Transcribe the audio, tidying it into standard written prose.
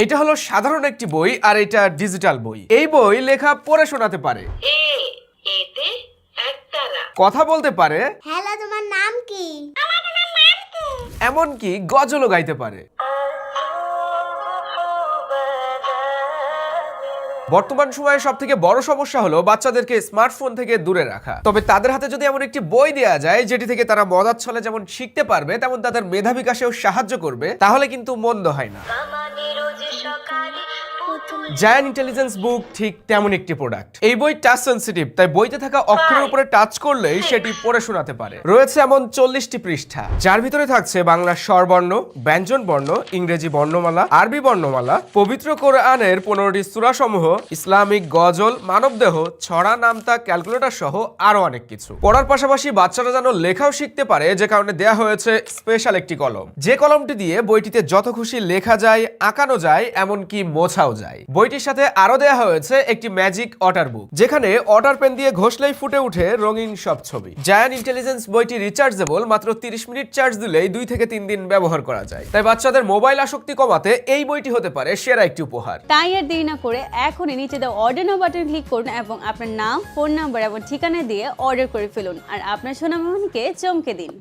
এটা হলো সাধারণ একটি বই আর এটা ডিজিটাল বই। এই বই লেখা পড়ে শোনাতে পারে, এতে একতারা কথা বলতে পারে, হ্যালো, তোমার নাম কি? এমনকি গজলও গাইতে পারে। বর্তমান সময়ে সব থেকে বড় সমস্যা হলো বাচ্চাদেরকে স্মার্টফোন থেকে দূরে রাখা। তবে তাদের হাতে যদি এমন একটি বই দেওয়া যায় যেটি থেকে তারা মজার ছলে যেমন শিখতে পারবে তেমন তাদের মেধা বিকাশেও সাহায্য করবে, তাহলে কিন্তু মন্দ হয় না। জায়ান্ট ইন্টেলিজেন্স বুক ঠিক তেমন একটি প্রোডাক্ট। এই বই টাচ সেনসিটিভ, তাই বইতে থাকা অক্ষরের উপরে টাচ করলেই সেটি পড়ে শোনাতে পারে। রয়েছে এমন 40টি পৃষ্ঠা, যার ভিতরে থাকছে বাংলা স্বরবর্ণ, ব্যঞ্জন বর্ণ, ইংরেজি বর্ণমালা, আরবি বর্ণমালা, পবিত্র কোরআনের 15টি সূরা সমূহ, ইসলামিক গজল, মানবদেহ, ছড়া, নামতা, ক্যালকুলেটর সহ আরো অনেক কিছু। পড়ার পাশাপাশি বাচ্চারা যেন লেখাও শিখতে পারে, যে কারণে দেয়া হয়েছে স্পেশাল একটি কলম, যে কলমটি দিয়ে বইটিতে যত খুশি লেখা যায়, আঁকানো যায়, এমনকি মোছাও যায়। বইটির সাথে আরো দেয়া হয়েছে একটি ম্যাজিক ওয়াটার বুক, যেখানে ওয়াটার পেন দিয়ে ঘষলেই ফুটে ওঠে রঙিন সব ছবি। জায়ান্ট ইন্টেলিজেন্স বইটি রিচার্জেবল, মাত্র 30 মিনিট চার্জ দিলেই 2 থেকে 3 দিন ব্যবহার করা যায়। তাই বাচ্চাদের মোবাইল আসক্তি কমাতে এই বইটি হতে পারে সেরা একটি উপহার। তাই আর দেরি না করে এখনই নিচে দেওয়া অর্ডার নাও বাটন ক্লিক করুন এবং আপনার নাম, ফোন নাম্বার এবং ঠিকানা দিয়ে অর্ডার করে ফেলুন আর আপনার সোনামণিকে চমকে দিন।